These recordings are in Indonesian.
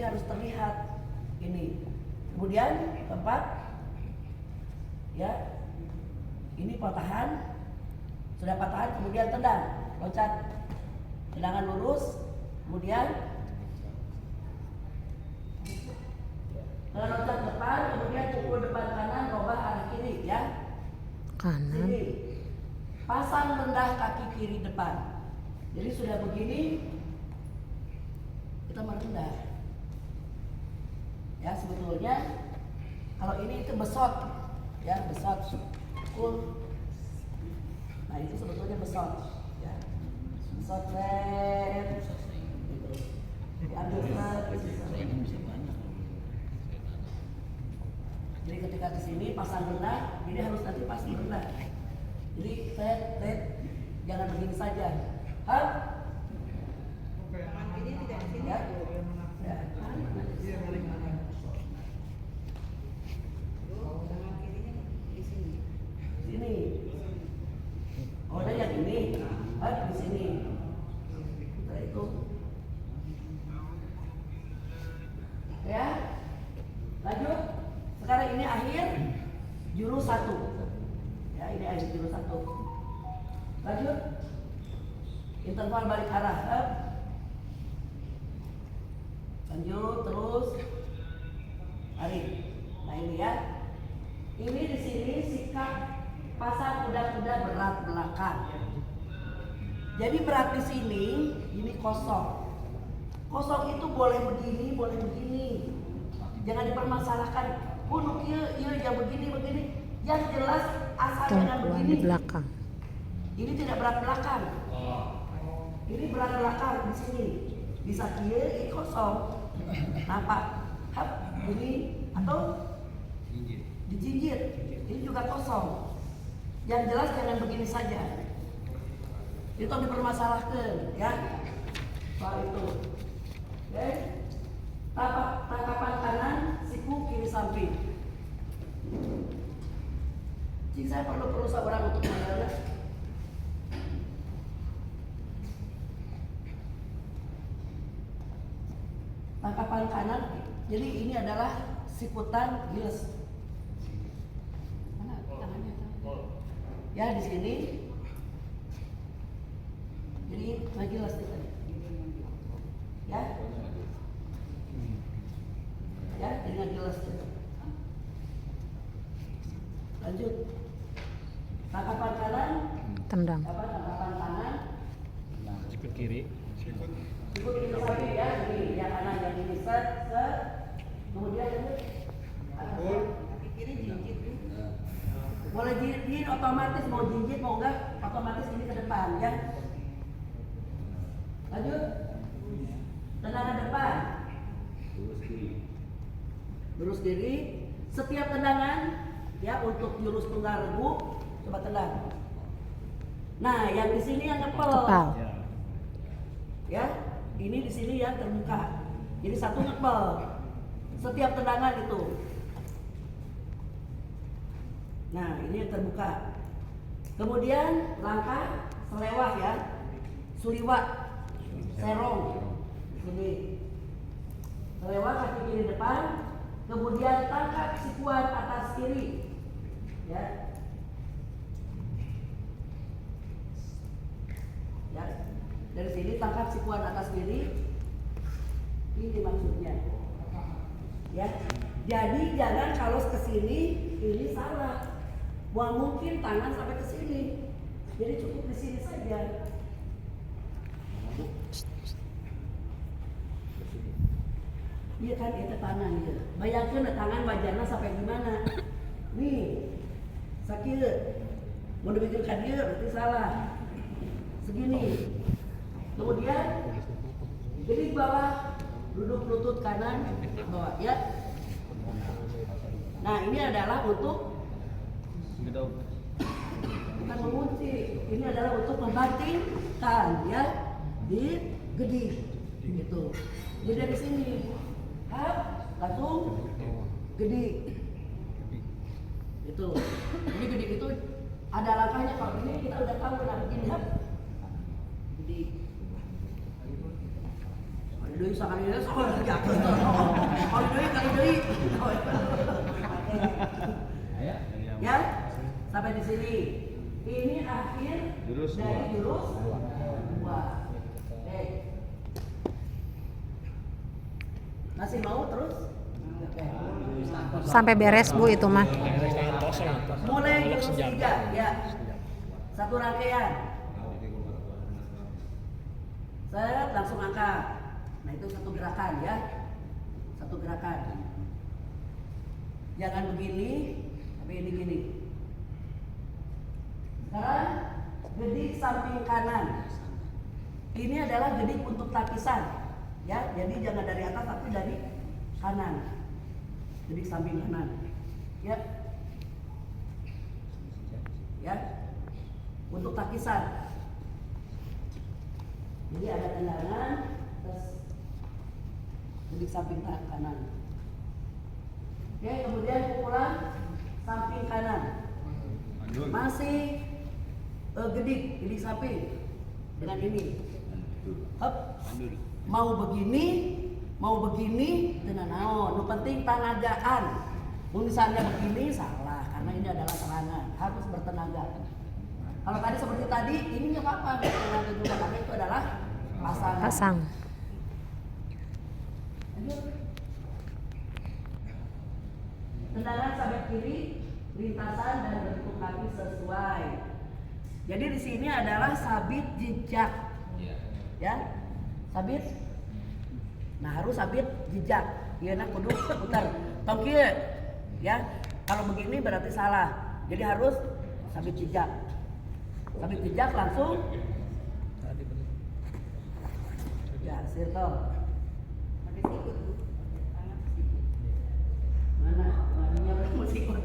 harus terlihat ini. Kemudian keempat, ya, ini patahan, sudah patahan, kemudian tendang, loncat, tendangan lurus, kemudian loncat depan, kemudian pukul depan kanan, robah arah kiri, ya. Kanan. Sini, pasang rendah kaki kiri depan. Jadi sudah begini, kita merendah. Ya, sebetulnya kalau ini itu besot, ya, besot, pukul. Nah, itu sebetulnya besot, ya, besot, gitu. Diambil jadi ketika di sini pasang rendah, ini harus nanti pasang rendah. Jadi jangan begini saja. Hap. Ini tidak di sini. Ya. Ya. Tangan kirinya di sini. Sini. Oh, ada yang ini. Di sini. Nah, itu. Ya. Lanjut. Sekarang ini akhir jurus 1. Ya, ini akhir jurus 1. Lanjut. Interval balik arah. Lanjut terus. Tarik. Nah, ini ya. Ini di sini sikap pasang kuda-kuda berat belakang. Jadi berat di sini, ini kosong. Kosong itu boleh begini, boleh begini. Jangan dipermasalahkan. Punuk yang begini. Yang jelas asal dengan begini. Di belakang. Ini tidak berat belakang. Ini berat belakang di sini. Bisa ini kosong. Nampak? Hap, ini atau dijinjit. Ini juga kosong. Yang jelas jangan begini saja. Itu dipermasalahkan, ya. Soal itu. Oke. Tangkapan kanan, siku kiri samping. Jadi saya perlu seorang untuk mengajarkan. Tangkapan kanan, jadi ini adalah sikutan giles. Mana tangannya? Ya, di sini. Jadi giles kita. Ya. Ya, dengan jelas. Lanjut. Tangkapan kanan. Tendang. Tangkapan kanan. Sikut kiri. Sikut kiri samping, ya. Ini yang kanan, yang ini set. Kemudian ini. Kaki kiri jinjit. Boleh jinjit otomatis, mau jinjit mau enggak otomatis ini ke depan, ya. Lanjut. Tendangan depan. Lurus kiri. Setiap tendangan, ya, untuk jurus tunggal regu, coba tendang. Nah, yang di sini yang ngepel. Ya, ini di sini yang terbuka. Jadi satu ngepel. Setiap tendangan itu. Nah, ini yang terbuka. Kemudian langkah selewah, ya. Suliwat. Serong. Ini. Selewah kaki kiri depan. Kemudian tangkap sikuan atas kiri, ya. Ya, dari sini tangkap sikuan atas kiri. Ini maksudnya, ya. Jadi jangan kalau ke sini ini salah. Wah, mungkin tangan sampai ke sini. Jadi cukup di sini saja. Iya kan, itu tangan ya. Bayangkan tangan wajahnya sampai gimana. Nih, sakit. Mau dipikirkan dia berarti salah. Segini. Kemudian jadi bawah, duduk lutut kanan bawah, ya. Nah, ini adalah untuk bukan mengunci. Ini adalah untuk membantingkan, ya, di gedi gitu. Jadi dari sini langsung gede itu. Ini gede itu ada langkahnya. Kalau ini kita udah tahu, nah begini, gede. Aduh, sangat ini soal jatuh. deui. Ya, sampai di sini. Ini akhir Jurus dari dua. jurus 2. Masih mau terus? Oke. Sampai beres Bu itu mah. Mulai jurus 3 ya. Satu rangkaian. Set, langsung angkat. Nah itu satu gerakan ya. Satu gerakan. Jangan begini, tapi ini gini. Sekarang gedik samping kanan. Ini adalah gedik untuk tapisan, ya. Jadi jangan dari atas tapi dari kanan. Gedik samping kanan, ya. Ya. Untuk tapisan. Jadi ada tendangan, terus gedik samping kanan. Oke, kemudian pukulan samping kanan. Masih gedik samping dengan ini. Hop. Mau begini dengan naon. Nu penting tenagaan. Misalnya begini salah karena ini adalah serangan, harus bertenaga. Kalau tadi seperti tadi, ini nggak apa-apa bertenaga juga karena itu adalah pasangan. Pasang. Tendangan sabit kiri, lintasan dan bentuk kaki sesuai. Jadi di sini adalah sabit jejak, ya, sabit. Nah harus sabit jejak. Iya nak kudu putar, tong kieu, ya. Kalau begini berarti salah. Jadi harus sabit jejak. Sabit jejak langsung. Ya, circle. Pakai sikut. Tangan sikut. Mana? Maninya mesti ikut.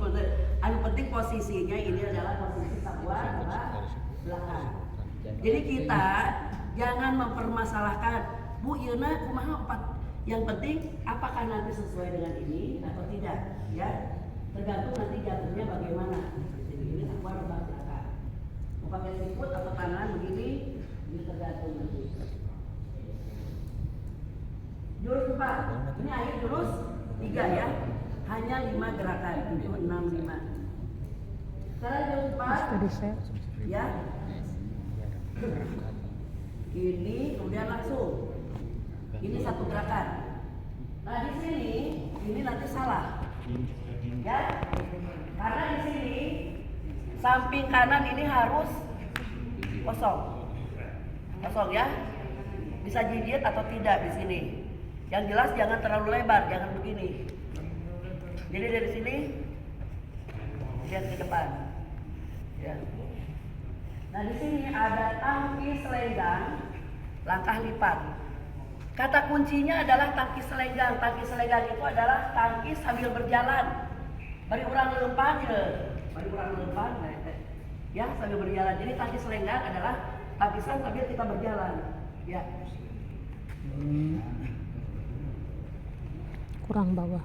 Anu penting posisinya ini adalah posisi sakuan adalah belakang. Jadi kita jangan mempermasalahkan, Bu Yuna kumaha empat. Yang penting apakah nanti sesuai dengan ini atau tidak, ya. Tergantung nanti jatuhnya bagaimana. Ini sakuan belakang. Mau pakai sikut atau tangan begini, ini tergantung nanti. Jurus 4, ini akhir jurus 3 ya. Hanya 5 gerakan, itu 6, 5. Sekarang jurus 4 ya. Ini kemudian langsung. Ini satu gerakan. Nah di sini, ini nanti salah. Ya. Karena di sini samping kanan ini harus kosong. Kosong ya. Bisa jijit atau tidak di sini. Yang jelas jangan terlalu lebar, jangan begini. Jadi dari sini lihat ke depan. Ya. Nah di sini ada tangkis selenggang, langkah lipat. Kata kuncinya adalah tangkis selenggang. Tangkis selenggang itu adalah tangkis sambil berjalan. Bari urang leumpang ya. Bari urang leumpang ya sambil berjalan. Jadi tangkis selenggang adalah tangkisan sambil kita berjalan. Ya. Kurang bawah.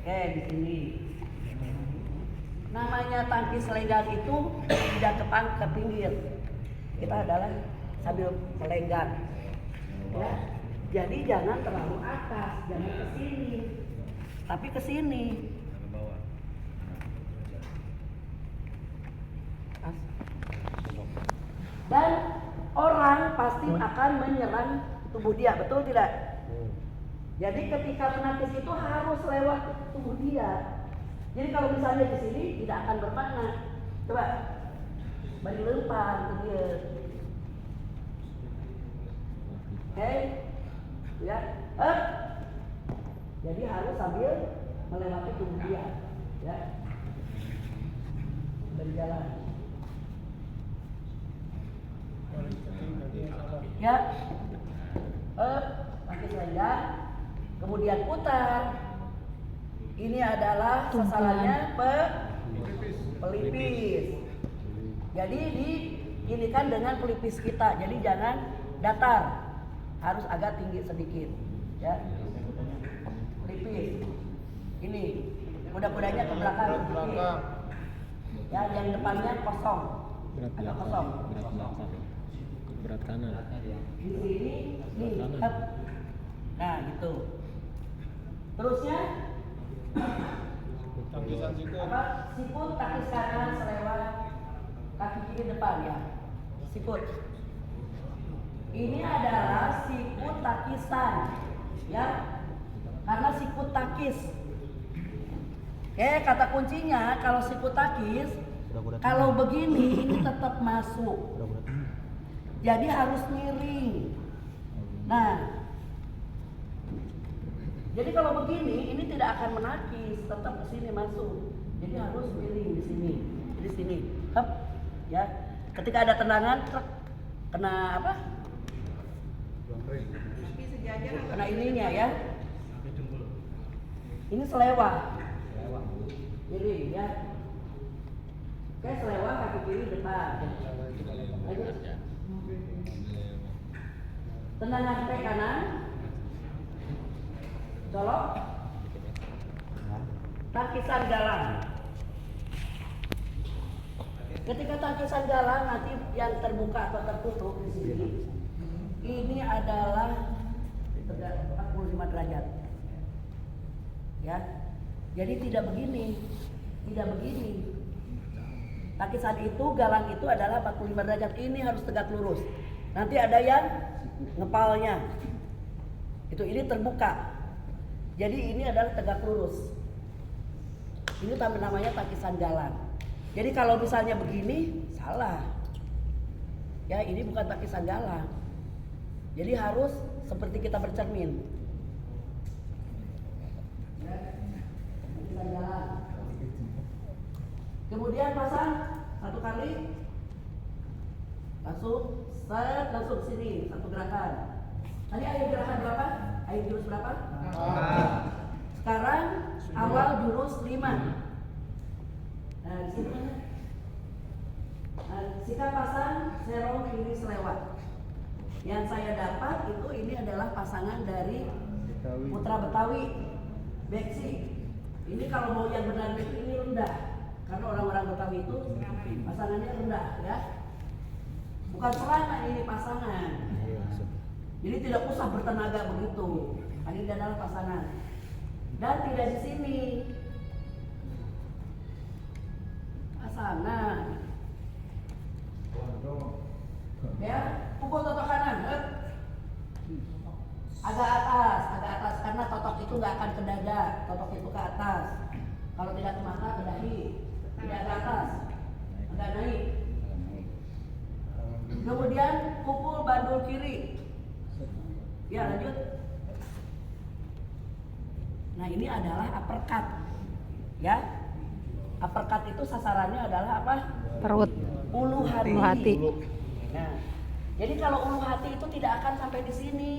Oke, di sini. Namanya tangkis selenggang itu tidak ke pinggir. Kita adalah sambil selenggang. Ya. Jadi jangan terlalu atas, jangan ke sini. Tapi ke sini. Dan orang pasti akan menyerang tubuh dia, betul tidak? Jadi ketika menangkis itu harus lewat tubuh dia. Jadi kalau misalnya di sini tidak akan bermakna. Coba bari lempar ke dia. Oke, ya. Jadi harus sambil melewati tubuh dia, ya. Berjalan. Ya. Pakai selenggang. Kemudian putar. Ini adalah sasarannya pelipis. Jadi ini kan dengan pelipis kita. Jadi jangan datar, harus agak tinggi sedikit. Ya, pelipis. Ini kuda-kudanya ke belakang sedikit. Ya, yang depannya kosong. Agak kosong. Berat kanan. Di sini, nih, up. Nah gitu. Terusnya Apa? Siput kaki kanan selewat, kaki kiri depan ya. Siput. Ini adalah siput takisan, ya. Karena siput takis. Oke, kata kuncinya kalau siput takis, kalau begini ini tetap masuk. Jadi harus miring. Nah, jadi kalau begini ini tidak akan menakis, tetap ke sini masuk. Jadi harus miring di sini, di sini. Hep, ya. Ketika ada tendangan, truk, kena apa? Tapi sejajar atau Kena ininya ya. Ini selewa. Miring ya. Oke, selewa kaki kiri depan. Lanjut. Tendangan ke kanan. Colok. Takisan galang. Ketika takisan galang nanti yang terbuka atau tertutup di sini. Ini adalah 45 derajat. Ya. Jadi tidak begini. Tidak begini. Takisan itu, galang itu adalah 45 derajat. Ini harus tegak lurus. Nanti ada yang ngepalnya. Itu ini terbuka. Jadi ini adalah tegak lurus. Ini namanya takisan galang. Jadi kalau misalnya begini, salah. Ya, ini bukan takisan galang. Jadi harus seperti kita bercermin. Takisan galang. Kemudian pasang satu kali. Langsung sini, satu gerakan. Tadi ayo gerakan berapa? Ayo jurus berapa? Sekarang awal jurus 5. Nah, di sini. Sikap pasang serong kiri selewat. Yang saya dapat itu ini adalah pasangan dari Putra Betawi, Beksi. Ini kalau mau yang benar itu ini rendah. Karena orang-orang Betawi itu pasangannya rendah, ya. Bukan serangan, ini pasangan. Jadi tidak usah bertenaga begitu. Ini adalah pasangan. Dan tidak di sini. Pasangan. Ya, pukul totok kanan. Agak atas karena totok itu nggak akan ke dada, totok itu ke atas. Kalau tidak ke mata, ke dahi. Tidak ke atas, agak naik. Kemudian pukul bandul kiri. Ya, lanjut. Nah, ini adalah uppercut. Ya. Uppercut itu sasarannya adalah apa? Perut. Ulu hati. Ulu hati. Nah, jadi kalau ulu hati itu tidak akan sampai di sini.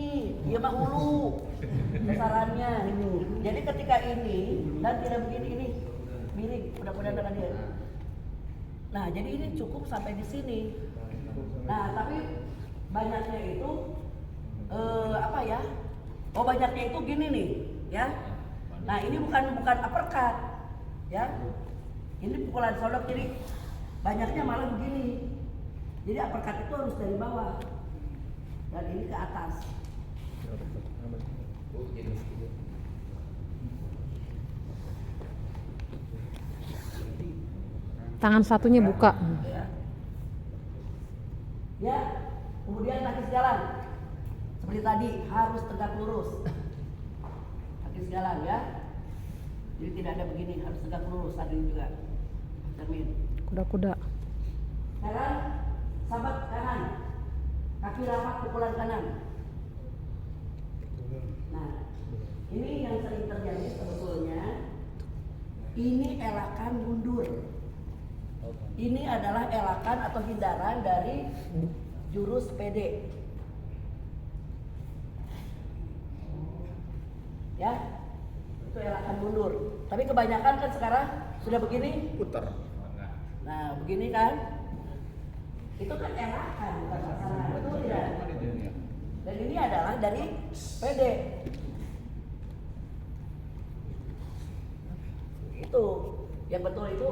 Dia mah ulu. Sasarannya ini. Jadi ketika ini dan tidak begini ini miring, mudah-mudahan dengan dia. Nah, jadi ini cukup sampai di sini. Nah, tapi banyaknya itu apa ya? Oh, banyaknya itu gini nih, ya. Nah, ini bukan uppercut, ya. Ini pukulan sodok, jadi banyaknya malah begini. Jadi uppercut itu harus dari bawah dan ini ke atas. Tangan satunya buka. Ya, kemudian takis jalan. Seperti tadi harus tegak lurus. Takis jalan ya. Jadi tidak ada begini, harus tegak lurus tadi juga. Cermin. Kuda-kuda. Sekarang sahabat kanan. Kaki rapat pukulan kanan. Nah, ini yang sering terjadi sebetulnya. Ini elakan mundur. Ini adalah elakan atau hindaran dari jurus PD. Ya, itu elakan mundur. Tapi kebanyakan kan sekarang sudah begini. Putar. Nah, begini kan? Itu kan elakan bukan pasangan, betul tidak? Dan ini adalah dari PD. Itu yang betul itu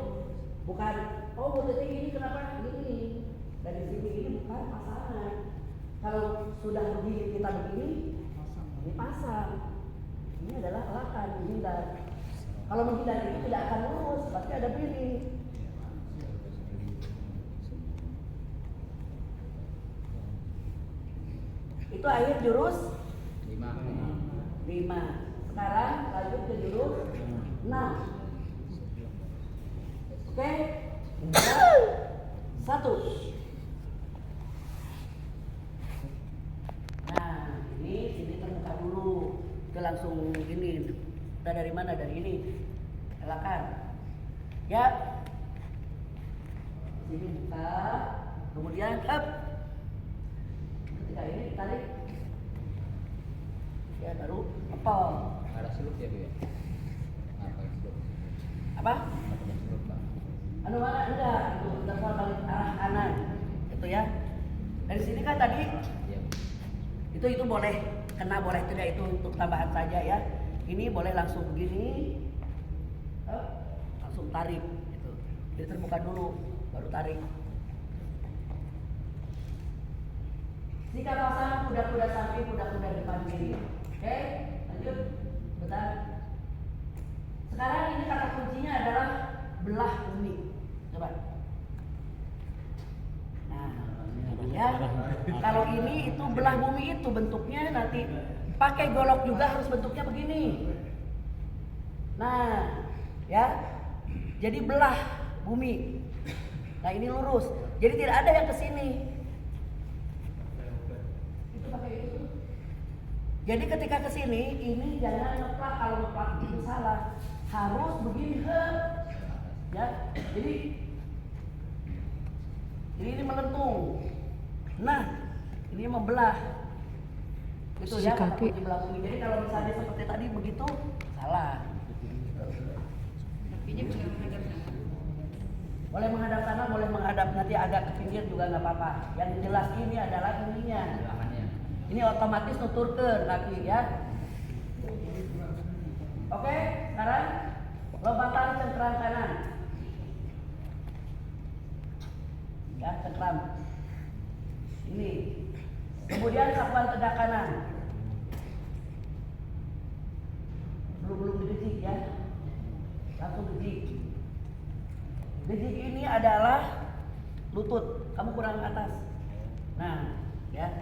bukan. Oh, motifnya ini kenapa gini? Dari sini ini bukan pasangan. Kalau sudah begini kita begini, ini pasang. Ini adalah elakan, menghindar. Kalau menghindari itu tidak akan lurus, pasti ada begini. Itu akhir jurus 5. Sekarang lanjut ke jurus 6. Oke? 1. Nah, ini terbuka dulu. Kita langsung ini. Kita dari mana? Dari ini. Silakan. Ya. Sini buka. Kemudian up. Ketika ini ditarik. Ya, baru apa? Ada seluk ya, Bu ya? Apa seluk? Apa? Ada seluk, Pak. Anu mana? Enggak, itu terpal balik arah kanan. Itu ya. Dari sini kan tadi Iya. itu boleh kena, boleh tidak, itu untuk tambahan saja ya. Ini boleh langsung begini, langsung tarik. Gitu. Jadi terbuka dulu, baru tarik. Jika pasang kuda-kuda samping, kuda-kuda depan kiri. Oke, lanjut. Bentar. Sekarang ini kata kuncinya adalah belah bumi. Coba. Nah, ya. Kalau ini itu belah bumi itu bentuknya nanti pakai golok juga harus bentuknya begini. Nah, ya. Jadi belah bumi. Nah, ini lurus. Jadi tidak ada yang ke sini. Itu pakai itu. Jadi ketika ke sini, ini jangan ngeplak, kalau ngeplak itu salah. Harus begini, ya. Jadi ini melentung. Nah, ini membelah. Itu ya kata kunci belah bumi. Jadi kalau misalnya seperti tadi begitu, salah. Kakinya boleh menghadap sana. Boleh menghadap sana, boleh menghadap nanti agak ke pinggir juga nggak apa-apa. Yang jelas ini adalah ininya. Belahannya. Ini otomatis nuturkeun kaki ya. Oke, sekarang lompatan cengkram kanan. Ya, cengkram. Ini. Kemudian sapuan tegak kanan. Belum digejik ya. Langsung gejik. Gejik ini adalah lutut. Kamu kurang ke atas. Nah, ya.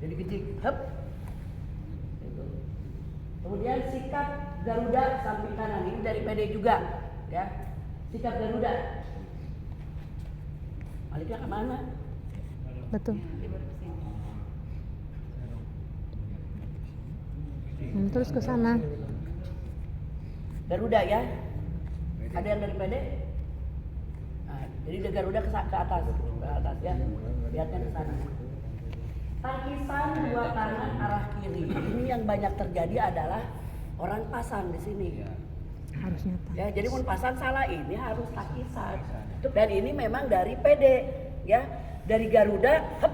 Jadi gejik. Hup. Itu. Kemudian sikap Garuda samping kanan. Ini dari PD juga, ya. Sikap Garuda. Baliknya ke mana? Betul. Nanti baru ke sini. Terus ke sana. Garuda ya. Ada yang dari PD? Nah, jadi dari Garuda ke atas ya. Lihatnya ke sana. Tangisan dua tangan arah kiri. Ini yang banyak terjadi adalah orang pasang di sini. Harus nyata. Ya, jadi pun pasang salah ini harus tangisan. Dan ini memang dari PD ya. Dari Garuda, hep,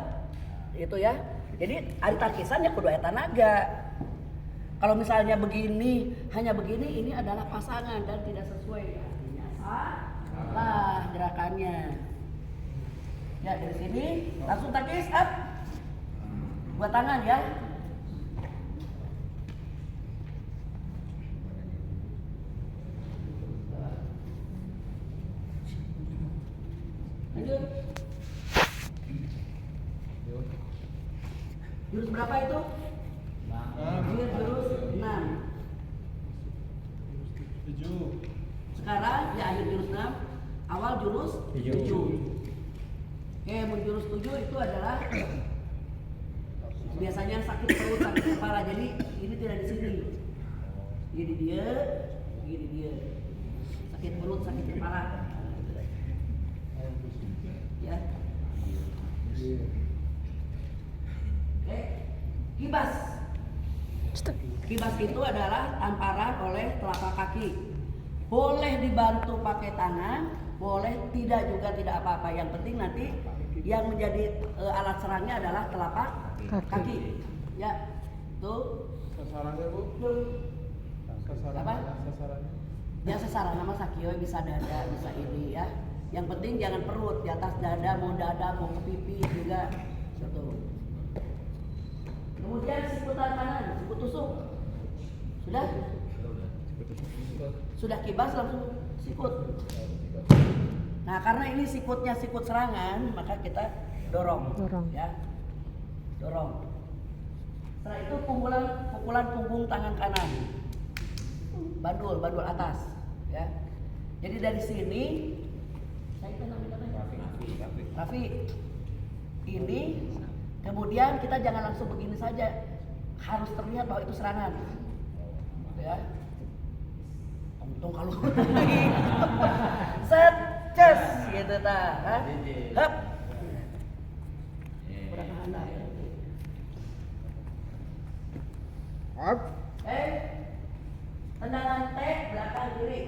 itu ya. Jadi ada tangisan ya kudu eta naga. Kalau misalnya begini, hanya begini, ini adalah pasangan dan tidak sesuai. Artinya salah gerakannya. Ya, dari sini langsung takis up. Dua tangan ya. Lanjut. Jurus berapa itu? Jurus 6. Sekarang di akhir jurus 6, awal jurus 7. Oke, menjurus 7 itu adalah biasanya sakit perut, sakit kepala. Jadi ini tidak di sini. Gini dia, gini dia. Sakit perut, sakit kepala. Ya. Oke, kibas. Kibas itu adalah tamparan oleh telapak kaki. Boleh dibantu pakai tangan, boleh tidak juga tidak apa-apa. Yang penting nanti yang menjadi alat serangnya adalah telapak kaki. Ya, tuh. Sasarannya Bu? Apa? Sasarannya. Ya sasaran nama sakio bisa dada, bisa ini ya. Yang penting jangan perut, di atas dada, mau ke pipi juga. Gitu. Kemudian siputan kanan, siku tusuk. Sudah? Sikut. Sudah kibas langsung sikut. Nah, karena ini sikutnya sikut serangan, maka kita dorong. Dorong. Ya. Dorong. Setelah itu pukulan punggung tangan kanan. Bandul atas, ya. Jadi dari sini saya namanya Rafi. Ini kemudian kita jangan langsung begini saja. Harus terlihat bahwa itu serangan. Ya. Untung kalau set ces gitu ta, kan? Hep. Tendangan tek belakang kiri.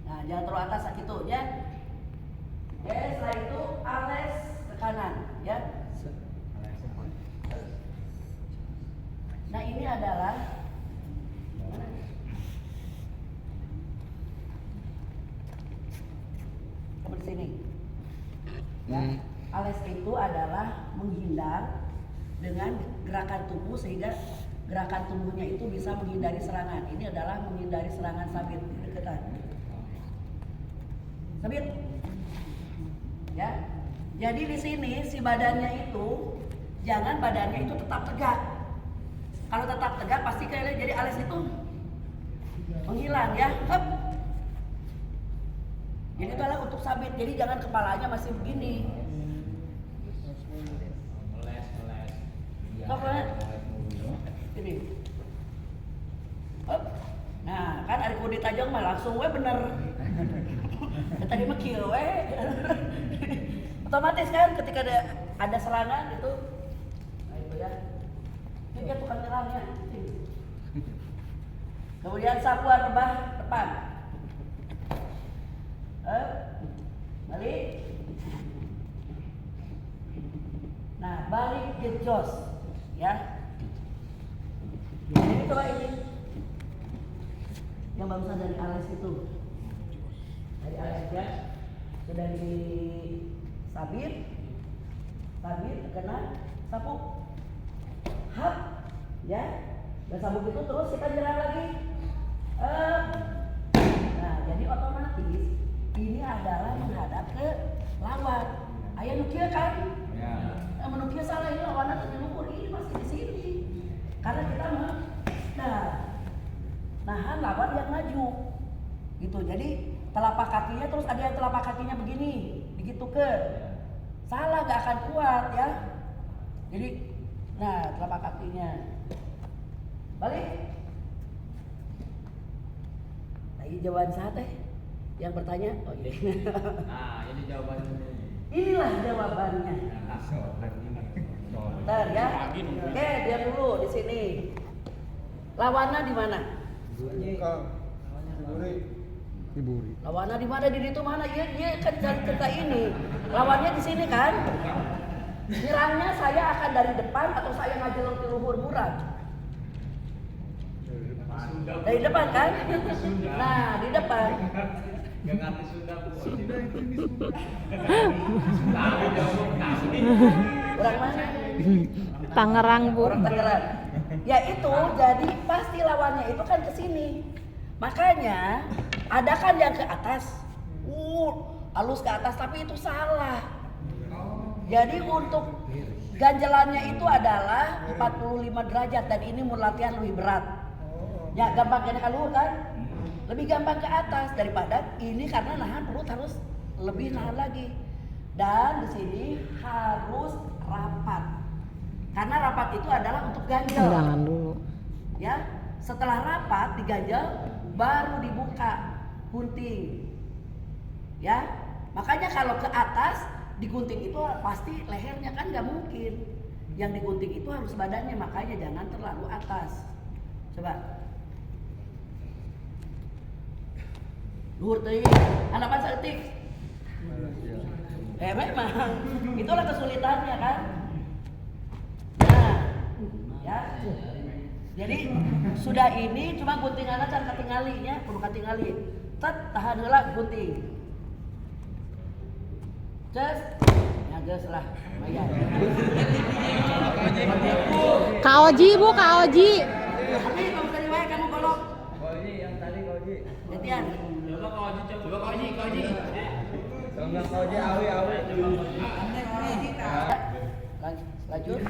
Nah, jangan terlalu atas gitu ya. Setelah itu ales ke kanan, ya. Nah, ini adalah seperti sini. Ya. Ales itu adalah menghindar dengan gerakan tubuh sehingga gerakan tubuhnya itu bisa menghindari serangan. Ini adalah menghindari serangan sabit deketan. Sabit. Ya. Jadi di sini si badannya itu jangan badannya itu tetap tegak. Kalau tetap tegak pasti kayak jadi alis itu menghilang ya. Hep. Jadi itu adalah untuk sabit. Jadi jangan kepalanya masih begini. Apa? Ini. Hop. Nah, kan ada kode tajam mah langsung we bener. Tadi mah kieu we. Otomatis kan ketika ada serangan itu. Nah, itu ya. Ini dia tukang nyerangnya. Kemudian sapuan rebah depan. Balik. Nah, balik gejos. Ya. Ini coba ini. Yang barusan dari alas itu. Dari alas ya. Sudah di sabit kena sabuk. Hap. Ya. Dan sabuk itu terus kita nyerang lagi. Nah, jadi otomatis ini adalah menghadap ke lawan. Aya nu kieu kan? Ya. Menukia salah ini lawannya terjemur ini masih di sini. Karena kita nahan lawan yang maju. Gitu. Jadi telapak kakinya terus ada yang telapak kakinya begini, begitu ke. Salah gak akan kuat ya. Jadi telapak kakinya. Balik. Lagi jawaban sate yang bertanya. Oh iya. Nah, ini jawabannya. Inilah jawabannya. Bentar ya. Oke, dia dulu di sini. Lawannya di mana? Iburi. Lawannya di mana? Di itu mana? Iya kan cerita ini. Lawannya di sini kan? Nyerangnya saya akan dari depan atau saya ngajeleng ke luhur murad? Dari depan kan? Nah, di depan. Gak ngerti Sunda Bu. Orang mana? Tangerang, Bu. Orang Tangerang. Ya itu jadi pasti lawannya itu kan ke sini. Makanya ada kan yang ke atas. Halus ke atas tapi itu salah. Jadi untuk ganjelannya itu adalah 45 derajat dan ini mau latihan lebih berat. Ya gampang kena keluar kan? Lebih gampang ke atas daripada ini karena nahan perut harus lebih nahan lagi. Dan di sini harus rapat. Karena rapat itu adalah untuk ganjel. Jangan dulu. Ya, setelah rapat diganjel baru dibuka gunting. Ya, makanya kalau ke atas digunting itu pasti lehernya kan nggak mungkin. Yang digunting itu harus badannya, makanya jangan terlalu atas. Coba. Luhur teuing, hanapan saeutik. Memang itulah kesulitannya kan. Nah, ya. Jadi sudah ini cuma guntinganna can katingali nya, kudu katingali. Tet tahan heula gunting. Ces, ya geus lah, bayar. Kak Oji, Bu, Kak Oji. Tapi pengertian. Coba kau Haji. Kalau nggak kau Haji, awi. Lanjut.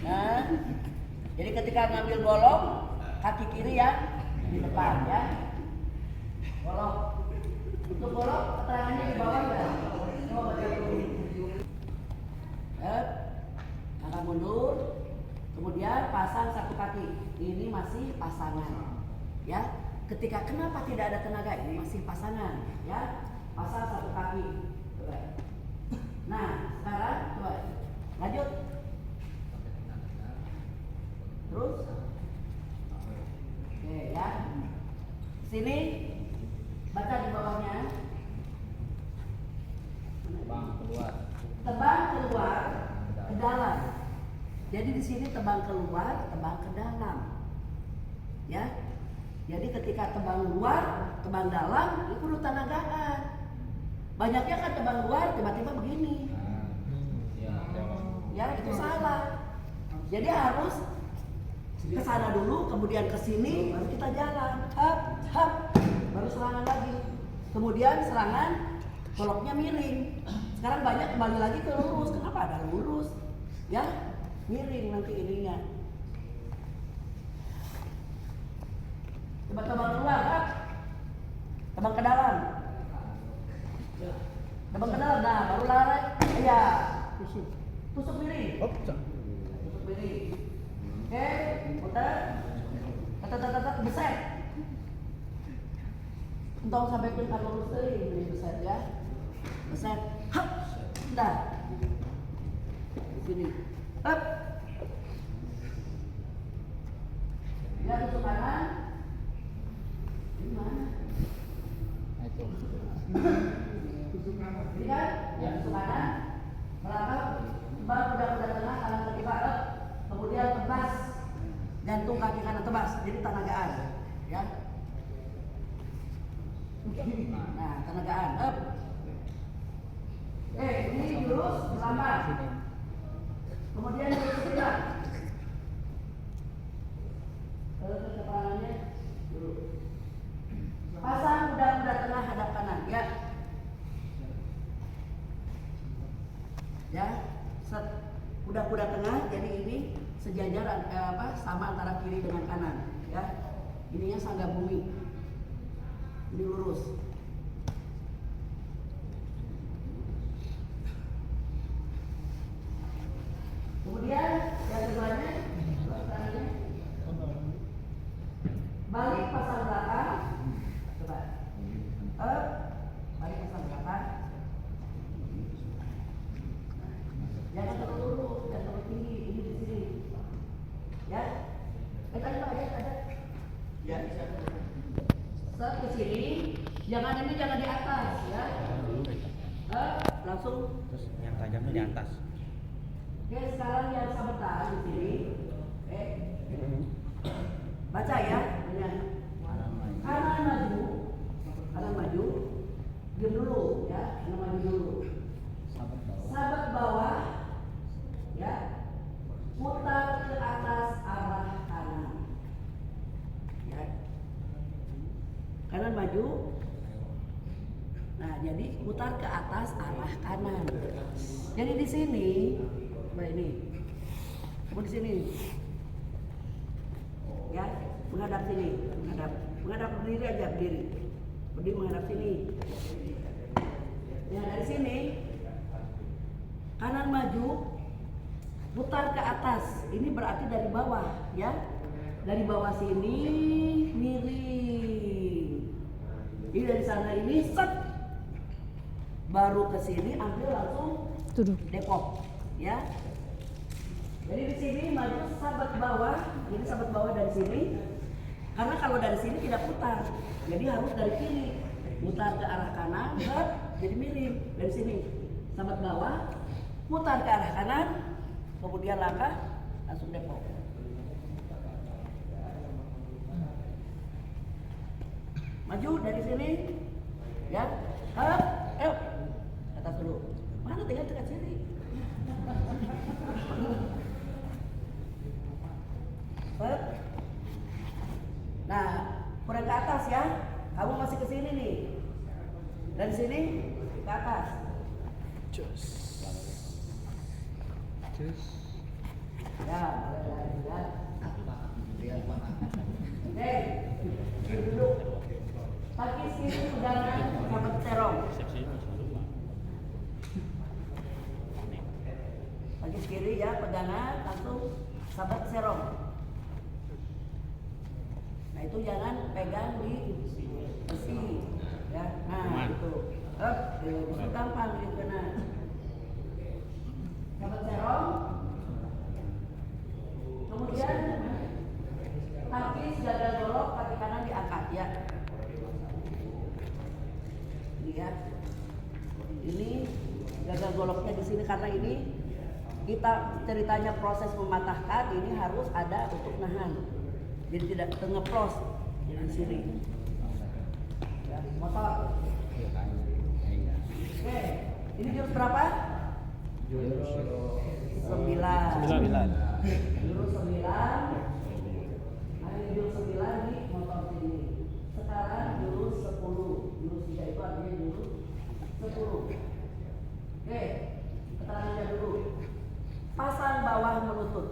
Nah, jadi ketika ngambil golong, kaki kiri ya di depan ya. Golong. Untuk golong keterangannya di bawah ya. Coba baca dulu. Angkat mundur. Kemudian pasang satu kaki. Ini masih pasangan. Ya. Ketika kenapa tidak ada tenaga? Ini masih pasangan. Ya. Pasang satu kaki. Coba. Nah, sekarang coba lanjut. Terus. Oke ya. Sini baca di bawahnya. Tebang keluar ke dalam. Jadi di sini tebang keluar, tebang ke dalam. Ya. Jadi ketika tebang luar, tebang dalam, itu perlu tenagaan. Banyaknya kan tebang luar tiba-tiba begini. Ya, itu salah. Jadi harus ke sana dulu, kemudian ke sini, baru kita jalan. Hap, baru serangan lagi. Kemudian serangan, goloknya miring. Sekarang banyak kembali lagi ke lurus. Kenapa ada lurus? Ya, miring nanti ininya. Coba tebang keluar, hap. Tebang ke dalam. Tebang ke dalam, nah baru lari. Iya, tusuk miring. Tusuk miring. Oke, putar. Tetet, beset. Entong sampai ke lurus tadi, ini beset ya. Beset. Hap. Dah. Sini. Hap. Ya, tusuk kanan. Ini mana? Itu. Ini kan? Ya, tusuk kanan. Melangkah. Baru kuda tengah, kanan ketiga. Kemudian tebas. Jantung kaki kanan tebas. Jadi tenagaan. Ya. Nah, tenagaan. Up. Ini lurus, melambat. Kemudian lurus sebelah. Terus kepalangannya dulu. Pasang kuda tengah hadap kanan, ya. Ya, set kuda tengah. Jadi ini sejajar sama antara kiri dengan kanan, ya. Ininya sangga bumi. Ini lurus. Kemudian yang keduanya balik pasang belakang. Coba. Balik pasang belakang. Jangan terlalu lurus, jangan terlalu tinggi. Ini di sini. Ya. Tadi Pak ada. Ya, bisa. Set ke sini. Jangan di atas, ya. Langsung. Terus yang tajamnya di atas. Oke, sekarang yang sabetan di sini. Baca ya. Kanan maju. Diam dulu, ya. Kanan maju dulu. Sahabat bawah. Ya. Putar ke atas arah kanan. Ya. Kanan maju. Nah, jadi putar ke atas arah kanan. Jadi di sini, coba ini. Coba di sini. Ya, menghadap sini, menghadap berdiri aja, berdiri menghadap sini. Ya, dari sini kanan maju, putar ke atas. Ini berarti dari bawah, ya. Dari bawah sini miring. Ini dari sana ini set. Baru ke sini ambil langsung depok, ya. Jadi di sini maju sahabat bawah, ini sahabat bawah dari sini. Karena kalau dari sini tidak putar, jadi harus dari kiri, putar ke arah kanan, jadi miring dari sini. Sahabat bawah, putar ke arah kanan, kemudian langkah langsung depok. Maju dari sini, ya. Atas dulu. Mana tinggal dekat sini. Dari sini ke atas. Cus. Ya, ya. Oke, duduk. Kaki kiri pegangan sahabat serong. Kaki kiri ya pegangan langsung sahabat serong. Nah itu jangan pegang di besi, ya. Nah itu, bisa gampang gitu nah. Sahabat serong. Kemudian kaki jaga golok, kaki kanan diangkat ya. Lihat, ini jaga goloknya di sini karena ini kita ceritanya proses mematahkan ini harus ada untuk nahan, jadi tidak ngeplos di sini. Ya, motor. Oke, ini jurus berapa? Jurus 9. Jurus 9. Ada jurus 9 di motor sini. Sekarang jurus 10. Jurus 3 itu artinya jurus 10. Oke, keterangannya dulu. Pasang bawah melutut.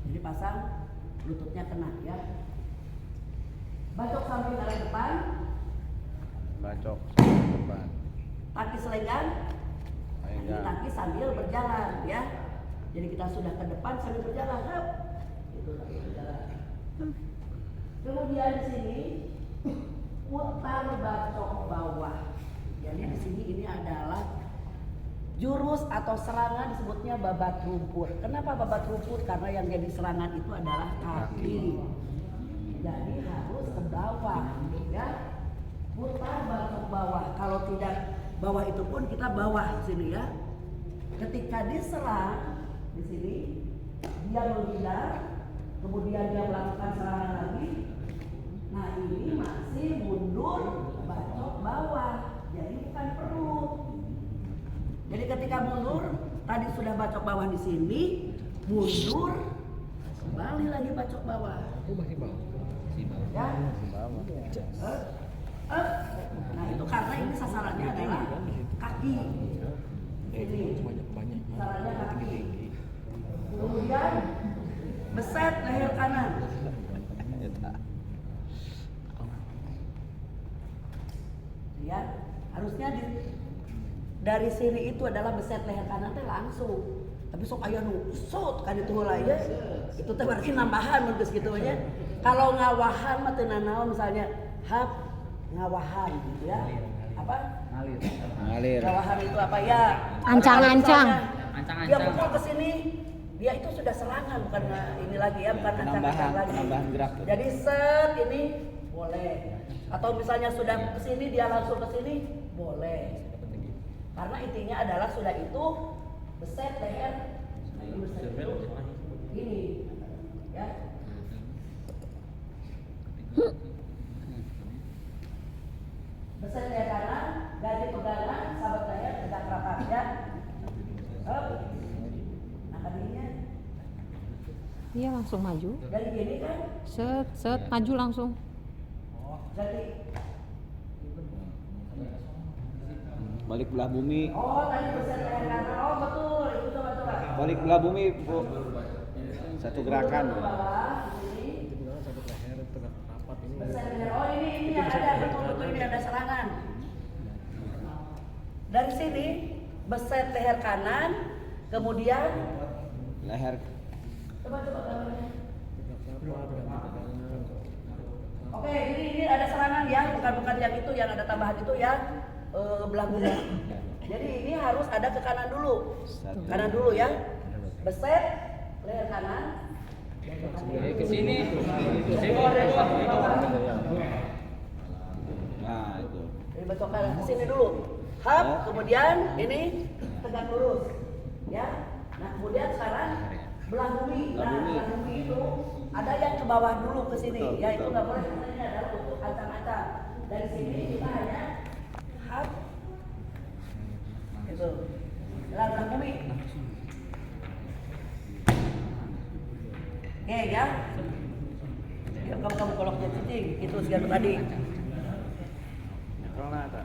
Jadi pasang lututnya kena ya. Bacok samping arah depan. Bacok depan. Kaki selenggan. Ini kaki sambil berjalan ya. Jadi kita sudah ke depan sambil berjalan. Itu sambil berjalan. Kemudian di sini putar bacok bawah. Jadi di sini ini adalah jurus atau serangan disebutnya babat rumput. Kenapa babat rumput? Karena yang jadi serangan itu adalah kaki. Jadi harus ke bawah ya. Putar bacok bawah. Kalau tidak bawah itu pun kita bawah sini ya. Ketika diserang di sini dia menghindar, kemudian dia melakukan serangan lagi. Nah ini masih mundur bacok bawah, jadi bukan perut. Jadi ketika mundur, tadi sudah bacok bawah di sini, mundur, kembali lagi bacok bawah. Oh masih bawah. Ya. Nah itu karena ini sasarannya adalah kaki. Ini Banyak. sasarannya kaki. Kemudian beset leher kanan. Ya, harusnya dari sini itu adalah beset leher kanan teh langsung. Tapi sok aya nu sut kan itu heula ya. Itu teh berarti nambahan mun geus kitu nya. Kalau ngawahan mah teu nanaon misalnya hap ngawahan gitu ya. Apa? Ngalir. Ngawahan itu apa ya? Ancang-ancang. Dia pukul ke sini, dia itu sudah serangan bukan ini lagi ya, bukan ancang-ancang lagi. Penambahan gerak. Jadi set ini boleh. Atau misalnya sudah ke sini dia langsung ke sini boleh. Karena intinya adalah sudah itu beset leher. Ini beset itu ini ya. Beset leher kanan, gaji pegangan, sahabat leher tegak rapat ya. Nah tadinya Iya langsung maju. dari gini kan, Set maju langsung. jadi Balik belah bumi. oh tadi beset leher kanan, oh betul itu coba. Balik belah bumi, Bu. Satu gerakan. Ke bawah, di sini. Satu leher tegak rapat ini. Beset leher. Oh ini ada betul ini ada serangan. Dari sini beset leher kanan, kemudian Leher. coba gambarnya. Oke, ini ada serangan ya, bukan yang itu yang ada tambahan itu ya belah bumi. Jadi ini harus ada ke kanan dulu, kanan dulu ya. Beset leher kanan. Ke sini. Nah, itu. Ini bacok kanan ke sini dulu. Hap, kemudian ini tegak lurus. Ya. Nah, kemudian sekarang belah bumi. Nah, belah bumi itu ada yang ke bawah dulu ke sini. Betul, Ya, itu betul. nggak boleh. Ini adalah untuk ancang-ancang. Dari sini kita hanya hap. Itu. Belah bumi. Oke ya. Ya, kamu koloknya sini cicing itu segala tadi. Karena ada.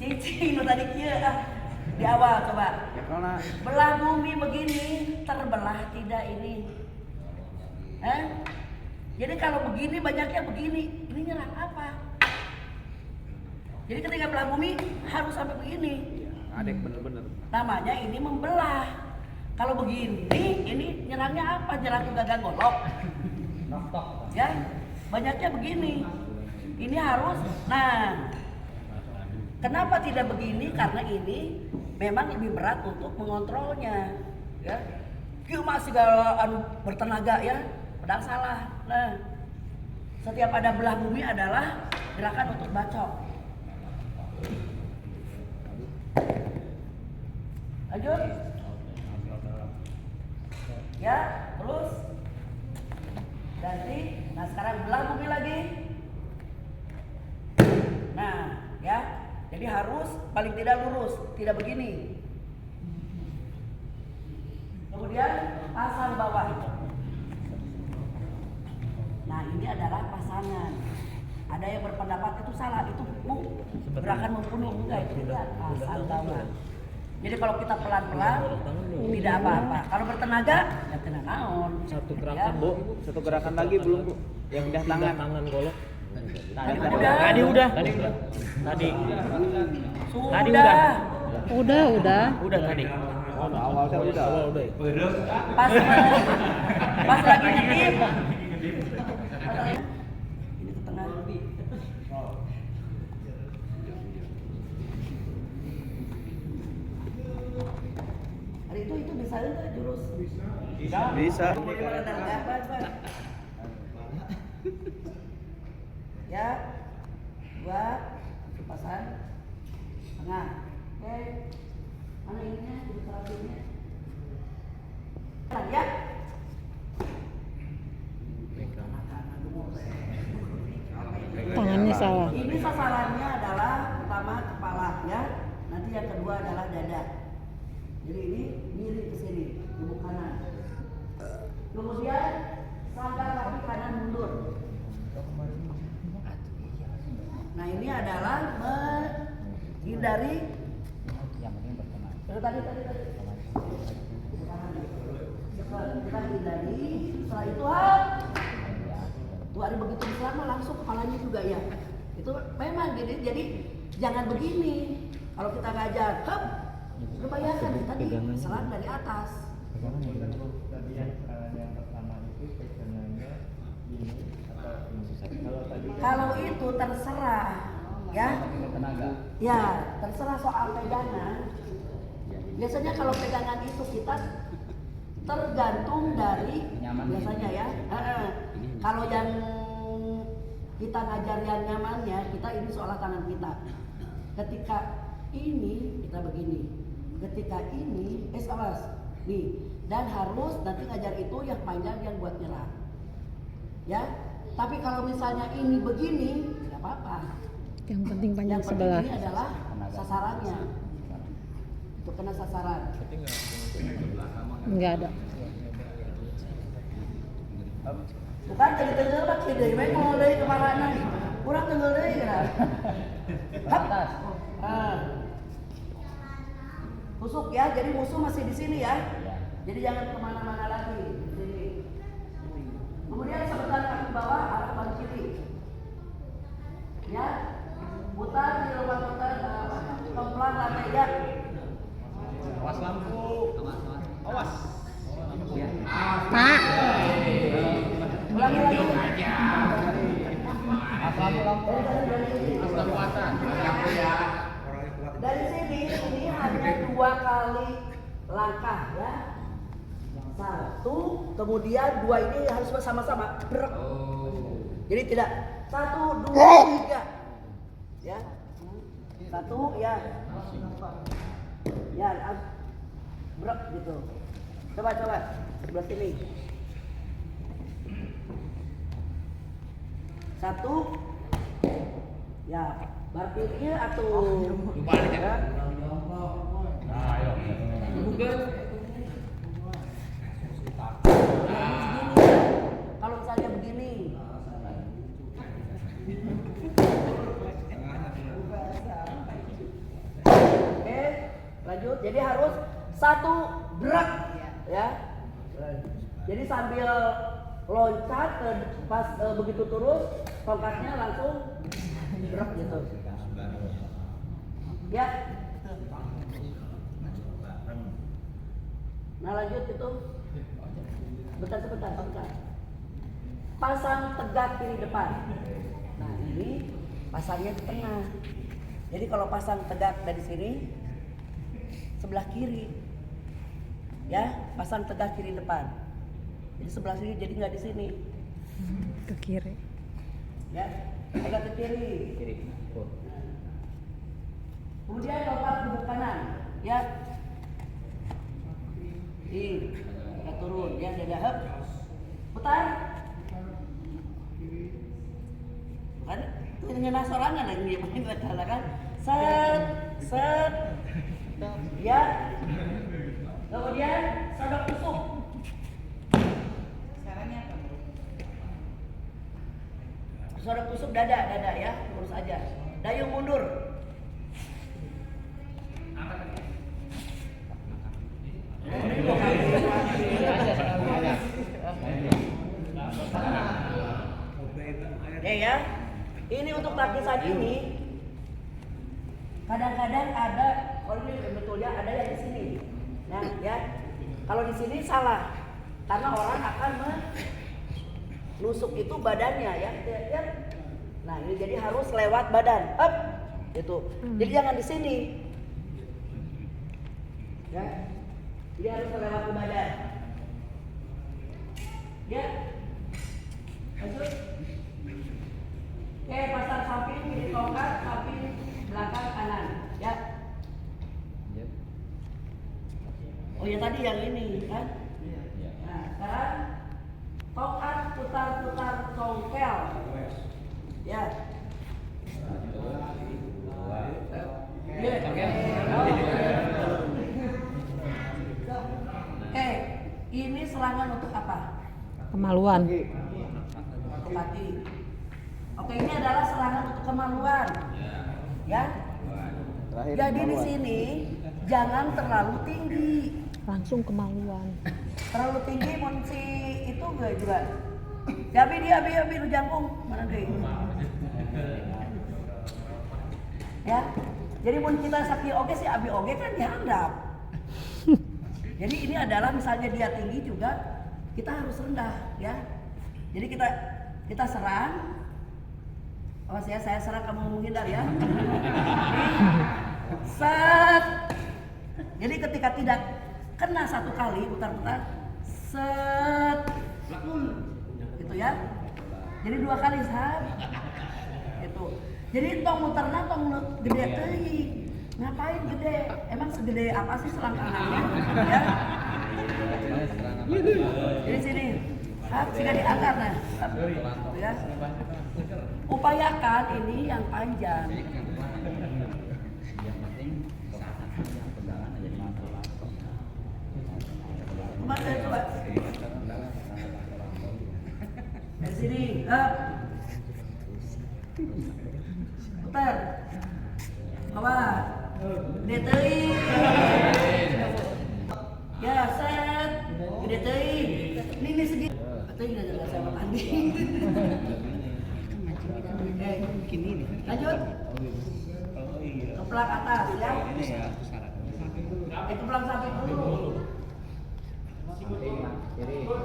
Cicing itu tadi kia di awal coba. Ya karena Belah bumi begini terbelah tidak ini. Jadi kalau begini banyaknya begini, ini nyerang apa? Jadi ketika belah bumi harus sampai begini. adek bener-bener. Namanya ini membelah. Kalau begini, ini nyerangnya apa? Nyerang gagang golok. Ya, banyaknya begini. Ini harus. Nah, kenapa tidak begini? Karena ini memang lebih berat untuk mengontrolnya. Ya, cuma segala bertenaga ya, padahal salah. Nah, setiap ada belah bumi adalah gerakan untuk bacok. Lanjut. Ya, terus ganti. Nah, sekarang belah bumi lagi. Nah, ya. Jadi harus paling tidak lurus, tidak begini. Kemudian pasang bawah. Nah, ini adalah pasangan. Ada yang berpendapat itu salah, itu gerakan membunuh, enggak, itu tidak pasang bawah. Jadi kalau kita pelan-pelan tidak apa-apa. Kalau bertenaga ya kena naon. Satu gerakan Ya. Bu, satu gerakan lagi belum Bu? Yang pindah tangan. Tangan golok. Tadi udah. Tadi udah. Tadi. Sudah. Udah. Tadi. Oh, awalnya udah. Pas lagi ngedip. Ini ke tengah. Hari itu bisa enggak jurus? Bisa. Ya, dua, pasang, tengah. Oke, mana ininya? Ilustrasinya. Ya. Tangannya salah. Ini sasarannya adalah pertama kepala ya, nanti yang kedua adalah dada. Jadi ini miring ke sini, tubuh kanan. Kemudian sangga kaki kanan mundur. Nah ini adalah menghindari. Yang penting berteman. Tadi. Kita hindari. Setelah itu tuh ada begitu selama langsung kepalanya juga ya. Itu memang jadi jangan begini. Kalau kita ngajar, lu bayangkan tadi serang dari atas. Kalau itu terserah, ya. Ya, terserah soal pegangan. Biasanya kalau pegangan itu kita tergantung dari biasanya ya. Kalau yang kita ngajar yang nyamannya, kita ini seolah tangan kita. Ketika ini kita begini, ketika ini awas nih, dan harus nanti ngajar itu yang panjang yang buat nyerang. Ya, tapi kalau misalnya ini begini, nggak apa-apa. Yang penting panjang Yang penting sebelah. ini adalah sasarannya. Itu kena sasaran. Enggak ada. Bukan tenggel pak sih dari mana mau dari kemana? Kurang tenggel dari kan? Hap. Tusuk ya. Jadi musuh masih di sini ya. Jadi jangan kemana-mana lagi. Di sini. Kemudian sebentar kaki bawah arah balik kiri. Ya. Putar di lubang putar. Pelan lantai ya. Awas lampu. Awas. Pak. Ulangi lagi. Lampu. Dari sini ini hanya 2 kali langkah ya. 1, kemudian 2 ini harus bersama-sama. Jadi tidak 1, 2, 3. Ya. 1 ya. Ya, brek gitu. Coba sebelah sini. 1 ya, berpikir atau ya. Kalau misalnya begini, Lanjut. Jadi harus satu gerak ya. Jadi sambil loncat pas begitu turun tongkatnya langsung gerak gitu. Ya. Nah lanjut itu. Sebentar. Pasang tegak kiri depan. Nah ini pasangnya di tengah. Jadi kalau pasang tegak dari sini sebelah kiri, ya pasang tegak kiri depan. Jadi sebelah sini jadi nggak di sini. Ke kiri. Ya, tegak ke kiri. Kiri. Oh. Kemudian lompat duduk kanan, ya. Kita turun, ya, dada up, putar. Kan, itu dengan sorangan lagi main kan. Set, ya. Kemudian sodok tusuk. Caranya apa? Sodok tusuk dada ya, lurus aja. Dayung mundur. Oke ya, ini untuk lapisan ini kadang-kadang ada, kalau ini betulnya ada yang di sini. Nah ya, kalau di sini salah, karena orang akan menusuk itu badannya ya. Nah ini jadi harus lewat badan, up, gitu. Jadi jangan di sini. Ya, jadi harus lewat ke badan. Ya, lanjut. Oke, pasang samping kiri tongkat, samping belakang kanan. Ya. Oh ya tadi yang ini kan. Nah sekarang tongkat putar-putar congkel. Ya. Oke, ini serangan untuk apa? Kemaluan. Untuk kaki. Oke, ini adalah serangan untuk kemaluan. Ya. Terakhir Jadi di kemaluan. sini jangan terlalu tinggi. Langsung kemaluan. Terlalu tinggi munci itu enggak juga. Jabi dia biru jangkung mana deh. Ya. Jadi mun kita sakit oke sih abi oge kan dihandap. Jadi ini adalah misalnya dia tinggi juga kita harus rendah ya. Jadi kita serang. Awas ya, saya serang kamu menghindar ya. Set. Jadi ketika tidak kena satu kali putar-putar, set. Gitu ya. Jadi 2 kali set. Gitu. Jadi tong muterna tong gede teuing. Ngapain gede? Emang segede apa sih selangkangannya? Ya. Jadi sini. Jika diangkat nah. Ya. Upayakan ini yang panjang. Yang penting pegangan aja masalah. Kemana coba? Dari sini, up. Putar. Bawah. Gede teuing. Ya, set. Gede teuing. Ini segi. Teuing enggak sama tadi. Lanjut. Keplak atas ya. Keplak samping dulu.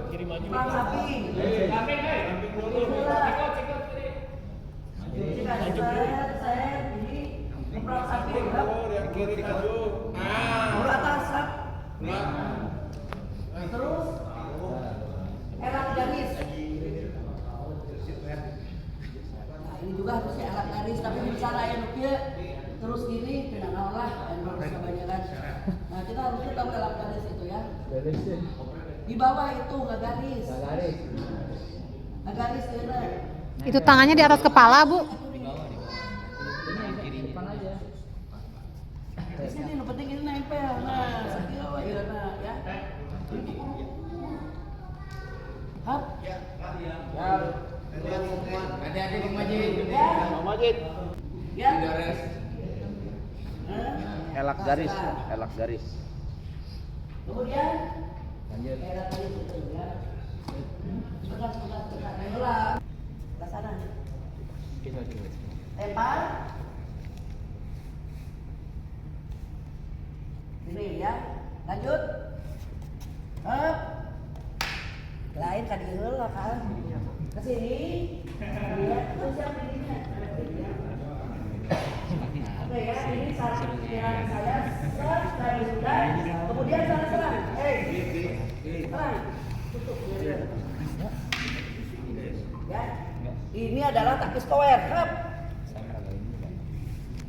Kiri maju. Keplak samping. Saya ini keplak samping. Ke atas. Terus erat garis. Ini juga harusnya alat garis, tapi misalnya yang nukia terus gini, kena lah, yang harus kebanyakan. Nah kita harusnya tahu alat garis itu ya. Di bawah itu nggak garis. Nggak garis kena. Itu tangannya di atas kepala, Bu. Di sini, yang penting ini nempel. Nah, sekian ya, nah ya. Hap. Hati-hati Bang Majid. Ya. Bang Majid. Ya. Tidak res. Nah, elak garis, elak garis. Kemudian Lanjut. elak garis itu ya. Tegak. Bola. Ke sana. Coba. Lempar. Ini ya. Lanjut. Up. Lain kan diheula kan. Ke sini. Lihat terus yang dirinya. Oke ya, ini saran pikiran saya. Dari sudah. Kemudian serang. Serang. Tutup. Ya. Ini adalah takis kower. Hap.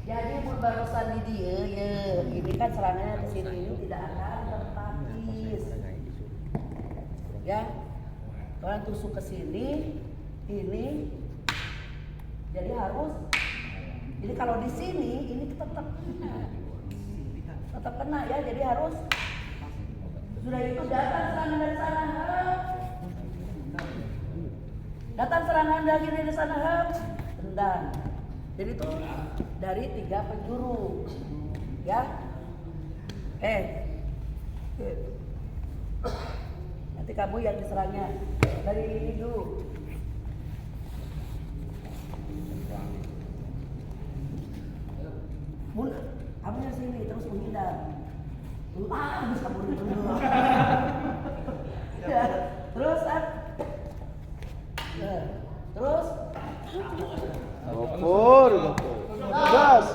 Jadi mun barusan di dia ya, ini kan serangannya ke sini ini tidak akan tertakis. Ya. Kalau tusuk ke sini, ini jadi harus. Jadi kalau di sini ini tetap kena ya, jadi harus. Sudah itu datang serangan dari sana. Datang serangan dari sana, tendang. Jadi itu dari 3 penjuru, ya. Nanti kamu yang diserangnya dari ini dulu. Kamu yang sini terus menghindar. Habis kamu dulu. Ya, terus terus Gopur. Gas.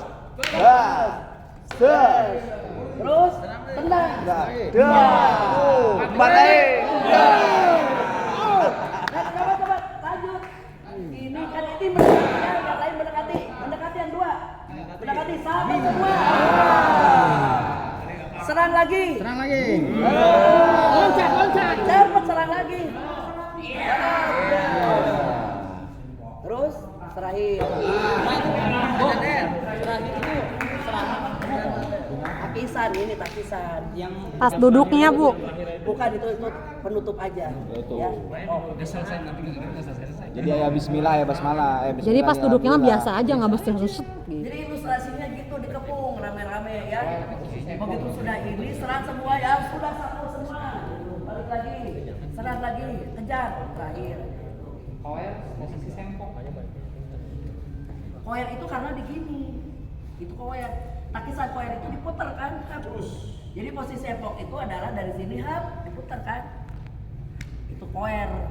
terus tendang. Empat aja. Coba lanjut. Ini kan ini mendekati, yang lain mendekati yang 2. Mendekati sama semua. Serang lagi. Loncat. Cepat serang lagi. Terus serahin. Takisan. Pas duduknya, Bu. Bukan itu penutup aja. Ya. Udah selesai nanti nggak selesai. Jadi ya bismillah ya basmalah. Jadi pas duduknya mah biasa aja, nggak mesti harus set. Jadi ilustrasinya gitu dikepung rame-rame ya. Begitu sudah ini serang semua ya, sudah satu semua. Balik lagi, serang lagi, kejar terakhir. Kower posisi sempok. Kower itu karena di gini. Itu kower. Takisan kower itu diputar kan? Jadi posisi epok itu adalah dari sini diputar kan? Itu kower.